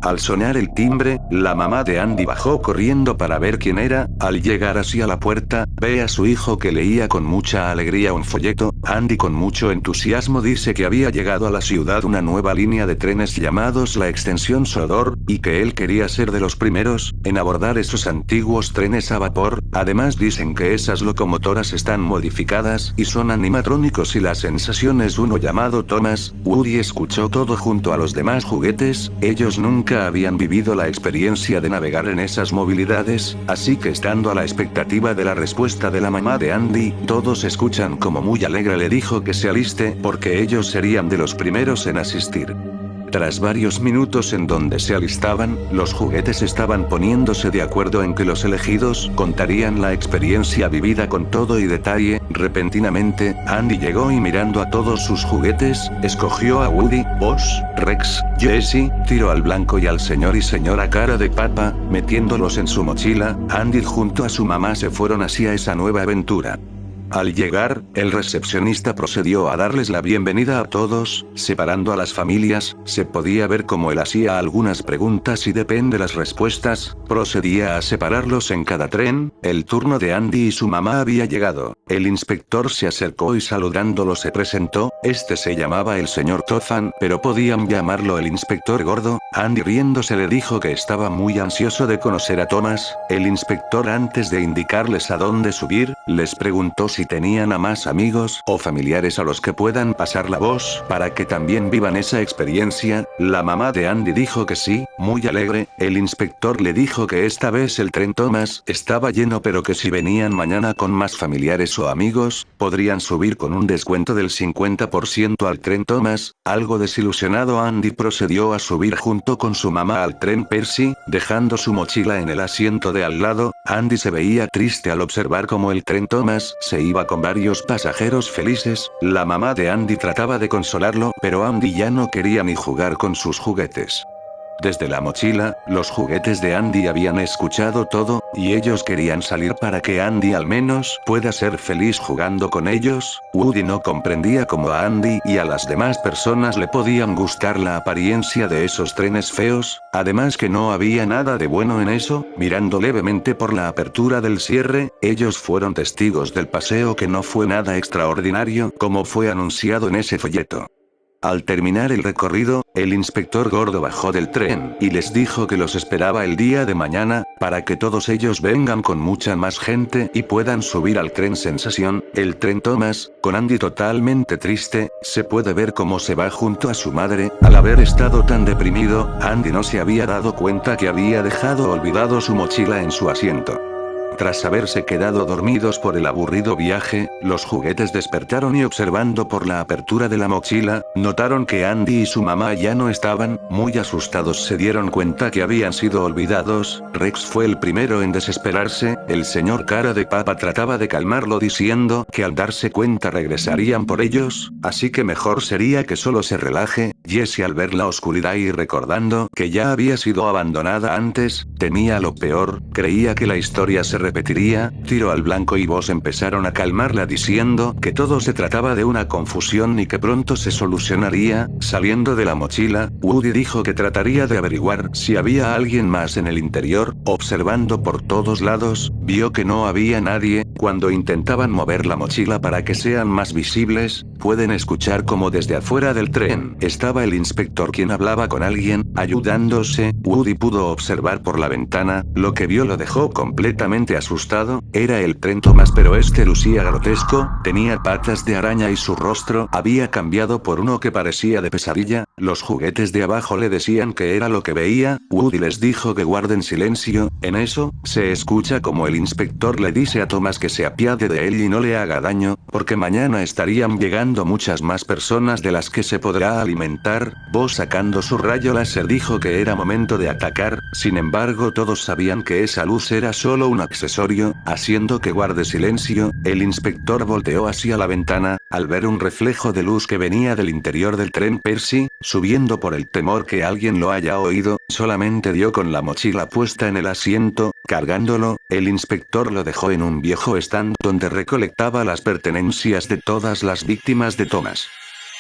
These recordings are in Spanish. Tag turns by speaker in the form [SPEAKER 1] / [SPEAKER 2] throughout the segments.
[SPEAKER 1] Al sonar el timbre, la mamá de Andy bajó corriendo para ver quién era. Al llegar hacia la puerta, ve a su hijo que leía con mucha alegría un folleto. Andy con mucho entusiasmo dice que había llegado a la ciudad una nueva línea de trenes llamados la extensión Sodor, y que él quería ser de los primeros en abordar esos antiguos trenes a vapor. Además dicen que esas locomotoras están modificadas y son animatrónicos y la sensación es uno llamado Thomas. Woody escuchó todo junto a los demás juguetes. Ellos nunca habían vivido la experiencia de navegar en esas movilidades, así que estando a la expectativa de la respuesta de la mamá de Andy, todos escuchan como muy alegre le dijo que se aliste porque ellos serían de los primeros en asistir. Tras varios minutos en donde se alistaban, los juguetes estaban poniéndose de acuerdo en que los elegidos contarían la experiencia vivida con todo y detalle. Repentinamente, Andy llegó y mirando a todos sus juguetes, escogió a Woody, Buzz, Rex, Jessie, Tiro al Blanco y al señor y señora Cara de Papa. Metiéndolos en su mochila, Andy junto a su mamá se fueron hacia esa nueva aventura. Al llegar, el recepcionista procedió a darles la bienvenida a todos, separando a las familias. Se podía ver cómo él hacía algunas preguntas y depende las respuestas, procedía a separarlos en cada tren. El turno de Andy y su mamá había llegado. El inspector se acercó y saludándolo se presentó. Este se llamaba el señor Tofan, pero podían llamarlo el inspector gordo. Andy riéndose le dijo que estaba muy ansioso de conocer a Thomas. El inspector antes de indicarles a dónde subir, les preguntó si tenían a más amigos o familiares a los que puedan pasar la voz para que también vivan esa experiencia. La mamá de Andy dijo que sí, muy alegre. El inspector le dijo que esta vez el tren Thomas estaba lleno pero que si venían mañana con más familiares o amigos, podrían subir con un descuento del 50% al tren Thomas. Algo desilusionado Andy procedió a subir junto con su mamá al tren Percy, dejando su mochila en el asiento de al lado. Andy se veía triste al observar cómo el tren Thomas se iba con varios pasajeros felices. La mamá de Andy trataba de consolarlo, pero Andy ya no quería ni jugar con sus juguetes. Desde la mochila, los juguetes de Andy habían escuchado todo, y ellos querían salir para que Andy al menos pueda ser feliz jugando con ellos. Woody no comprendía cómo a Andy y a las demás personas le podían gustar la apariencia de esos trenes feos, además que no había nada de bueno en eso. Mirando levemente por la apertura del cierre, ellos fueron testigos del paseo que no fue nada extraordinario como fue anunciado en ese folleto. Al terminar el recorrido, el inspector gordo bajó del tren y les dijo que los esperaba el día de mañana, para que todos ellos vengan con mucha más gente y puedan subir al tren sensación, el tren Thomas. Con Andy totalmente triste, se puede ver cómo se va junto a su madre. Al haber estado tan deprimido, Andy no se había dado cuenta que había dejado olvidado su mochila en su asiento. Tras haberse quedado dormidos por el aburrido viaje, los juguetes despertaron y observando por la apertura de la mochila, notaron que Andy y su mamá ya no estaban. Muy asustados se dieron cuenta que habían sido olvidados. Rex fue el primero en desesperarse. El señor Cara de Papa trataba de calmarlo diciendo que al darse cuenta regresarían por ellos, así que mejor sería que solo se relaje. Jessie al ver la oscuridad y recordando que ya había sido abandonada antes, temía lo peor, creía que la historia se repetiría. Tiro al Blanco y Buzz empezaron a calmarla diciendo que todo se trataba de una confusión y que pronto se solucionaría. Saliendo de la mochila, Woody dijo que trataría de averiguar si había alguien más en el interior. Observando por todos lados, vio que no había nadie. Cuando intentaban mover la mochila para que sean más visibles, pueden escuchar como desde afuera del tren estaba el inspector quien hablaba con alguien, ayudándose. Woody pudo observar por la ventana, lo que vio lo dejó completamente asustado. Era el tren Thomas, pero este lucía grotesco, tenía patas de araña y su rostro había cambiado por uno que parecía de pesadilla. Los juguetes de abajo le decían que era lo que veía. Woody les dijo que guarden silencio. En eso, se escucha como el inspector le dice a Thomas que se apiade de él y no le haga daño, porque mañana estarían llegando muchas más personas de las que se podrá alimentar. Buzz sacando su rayo láser dijo que era momento de atacar. Sin embargo, todos sabían que esa luz era solo un accesorio, haciendo que guarde silencio. El inspector volteó hacia la ventana, al ver un reflejo de luz que venía del interior del tren Percy, subiendo por el temor que alguien lo haya oído, solamente dio con la mochila puesta en el asiento. Cargándolo, el inspector lo dejó en un viejo stand donde recolectaba las pertenencias de todas las víctimas de Thomas.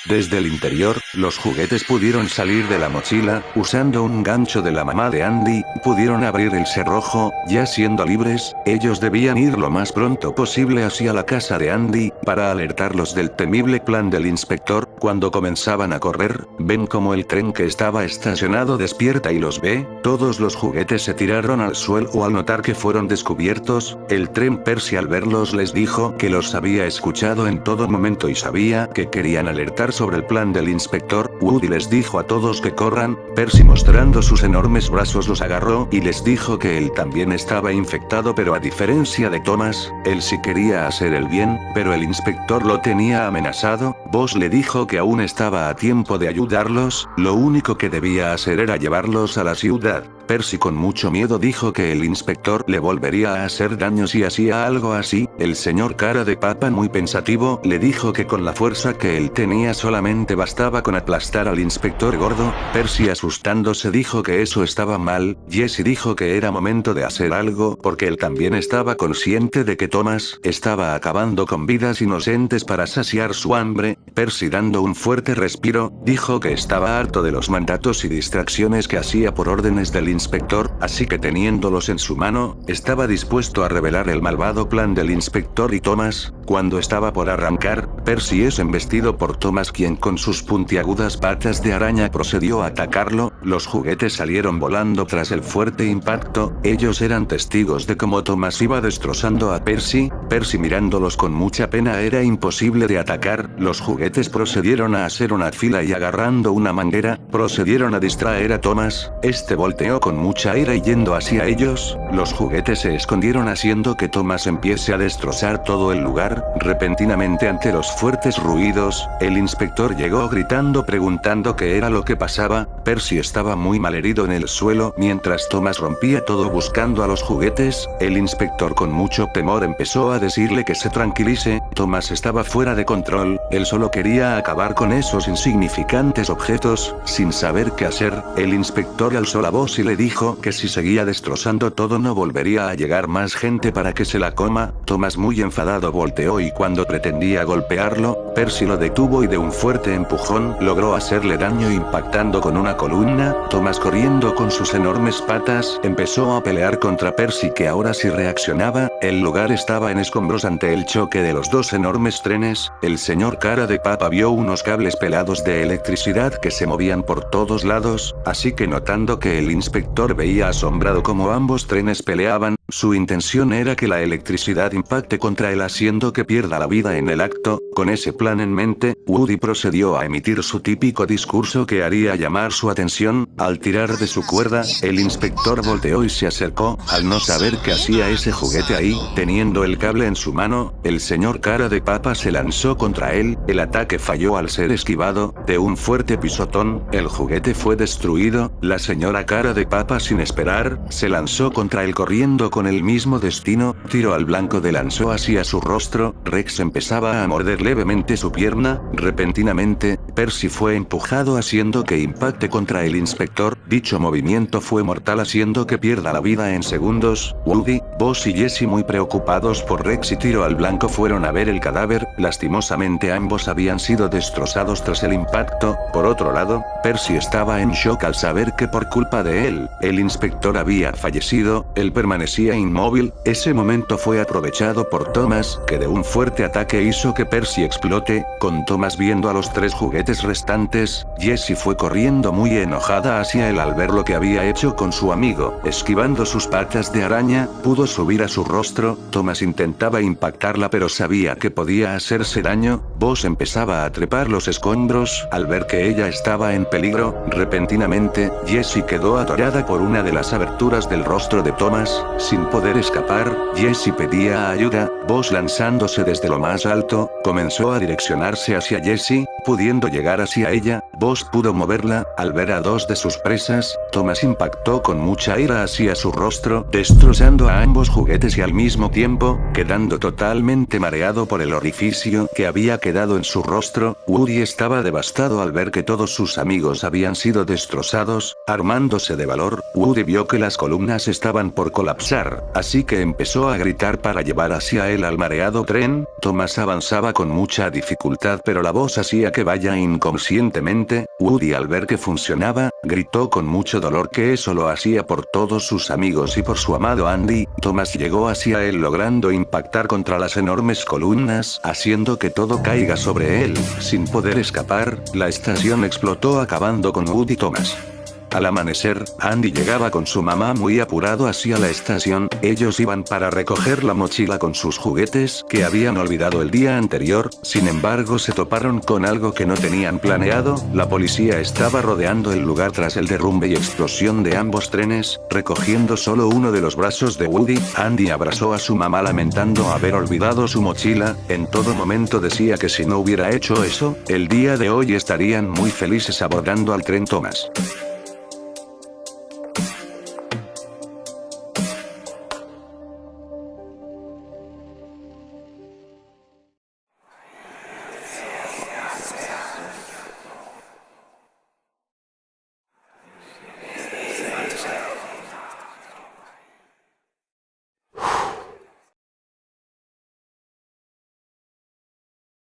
[SPEAKER 1] Desde el interior, los juguetes pudieron salir de la mochila, usando un gancho de la mamá de Andy, pudieron abrir el cerrojo, ya siendo libres, ellos debían ir lo más pronto posible hacia la casa de Andy, para alertarlos del temible plan del inspector. Cuando comenzaban a correr, ven como el tren que estaba estacionado despierta y los ve, todos los juguetes se tiraron al suelo al notar que fueron descubiertos, el tren Percy al verlos les dijo que los había escuchado en todo momento y sabía que querían alertar sobre el plan del inspector. Woody les dijo a todos que corran, Percy mostrando sus enormes brazos los agarró y les dijo que él también estaba infectado, pero a diferencia de Thomas, él sí quería hacer el bien, pero el inspector lo tenía amenazado. Buzz le dijo que aún estaba a tiempo de ayudarlos, lo único que debía hacer era llevarlos a la ciudad. Percy con mucho miedo dijo que el inspector le volvería a hacer daño si hacía algo así. El señor cara de papa muy pensativo le dijo que con la fuerza que él tenía solamente bastaba con aplastar al inspector gordo. Percy asustándose dijo que eso estaba mal. Jesse dijo que era momento de hacer algo porque él también estaba consciente de que Thomas estaba acabando con vidas inocentes para saciar su hambre. Percy dando un fuerte respiro, dijo que estaba harto de los mandatos y distracciones que hacía por órdenes del inspector, así que teniéndolos en su mano, estaba dispuesto a revelar el malvado plan del inspector y Thomas. Cuando estaba por arrancar, Percy es embestido por Thomas, quien con sus puntiagudas patas de araña procedió a atacarlo. Los juguetes salieron volando tras el fuerte impacto, ellos eran testigos de cómo Thomas iba destrozando a Percy. Percy mirándolos con mucha pena, era imposible de atacar. Los juguetes procedieron a hacer una fila y agarrando una manguera, procedieron a distraer a Thomas. Este volteó con mucha ira y yendo hacia ellos, los juguetes se escondieron haciendo que Thomas empiece a destrozar todo el lugar. Repentinamente ante los fuertes ruidos, el inspector llegó gritando preguntando qué era lo que pasaba. Percy estaba muy malherido en el suelo mientras Thomas rompía todo buscando a los juguetes. El inspector con mucho temor empezó a decirle que se tranquilice. Thomas estaba fuera de control, él solo quería acabar con esos insignificantes objetos. Sin saber qué hacer, el inspector alzó la voz y le dijo que si seguía destrozando todo no volvería a llegar más gente para que se la coma. Thomas muy enfadado volteó y cuando pretendía golpearlo, Percy lo detuvo y de un fuerte empujón logró hacerle daño impactando con una columna. Thomas corriendo con sus enormes patas empezó a pelear contra Percy, que ahora sí reaccionaba. El lugar estaba en escombros ante el choque de los dos enormes trenes. El señor cara de papa vio unos cables pelados de electricidad que se movían por todos lados, así que notando que el inspector veía asombrado cómo ambos trenes peleaban, su intención era que la electricidad impacte contra él haciendo que pierda la vida en el acto. Con ese plan en mente, Woody procedió a emitir su típico discurso que haría llamar su atención. Al tirar de su cuerda, el inspector volteó y se acercó. Al no saber qué hacía ese juguete ahí, teniendo el cable en su mano, el señor cara de papa se lanzó contra él. El ataque falló al ser esquivado de un fuerte pisotón. El juguete fue destruido. La señora cara de papa, sin esperar, se lanzó contra él corriendo con el mismo destino. Tiro al blanco de lanzó hacia su rostro. Rex empezaba a morder levemente su pierna. Repentinamente, Percy fue empujado haciendo que impacte contra el inspector. Dicho movimiento fue mortal haciendo que pierda la vida en segundos. Woody, Buzz y Jesse muy preocupados por Rex y Tiro al blanco fueron a ver el cadáver. Lastimosamente ambos habían sido destrozados tras el impacto. Por otro lado, Percy estaba en shock al saber que por culpa de él, el inspector había fallecido. Él permanecía inmóvil. Ese momento fue aprovechado por Thomas, que de un fuerte ataque hizo que Percy explote. Con Thomas viendo a los tres juguetes restantes, Jessie fue corriendo muy enojada hacia él al ver lo que había hecho con su amigo. Esquivando sus patas de araña, pudo subir a su rostro. Thomas intentaba impactarla pero sabía que podía hacerse daño. Buzz empezaba a trepar los escombros al ver que ella estaba en peligro. Repentinamente, Jessie quedó atorada por una de las aberturas del rostro de Thomas. Sin poder escapar, Jessie pedía ayuda. Buzz lanzándose desde lo más alto, comenzó a direccionarse hacia Jessie, pudiendo llegar hacia ella. Buzz pudo moverla. Al ver a dos de sus presas, Thomas impactó con mucha ira hacia su rostro, destrozando a ambos juguetes y al mismo tiempo, quedando totalmente mareado por el orificio que había quedado en su rostro. Woody estaba devastado al ver que todos sus amigos habían sido destrozados. Armándose de valor, Woody vio que las columnas estaban por colapsar, así que empezó a gritar para llevar hacia él al mareado tren. Thomas avanzaba con mucha dificultad, pero la voz hacía que vaya inconscientemente. Woody, al ver que funcionaba, gritó con mucho dolor que eso lo hacía por todos sus amigos y por su amado Andy. Thomas llegó hacia él logrando impactar contra las enormes columnas, haciendo que todo caiga sobre él. Sin poder escapar, la estación explotó acabando con Woody y Thomas. Al amanecer, Andy llegaba con su mamá muy apurado hacia la estación. Ellos iban para recoger la mochila con sus juguetes que habían olvidado el día anterior. Sin embargo, se toparon con algo que no tenían planeado. La policía estaba rodeando el lugar tras el derrumbe y explosión de ambos trenes, recogiendo solo uno de los brazos de Woody. Andy abrazó a su mamá lamentando haber olvidado su mochila. En todo momento decía que si no hubiera hecho eso, el día de hoy estarían muy felices abordando al tren Thomas.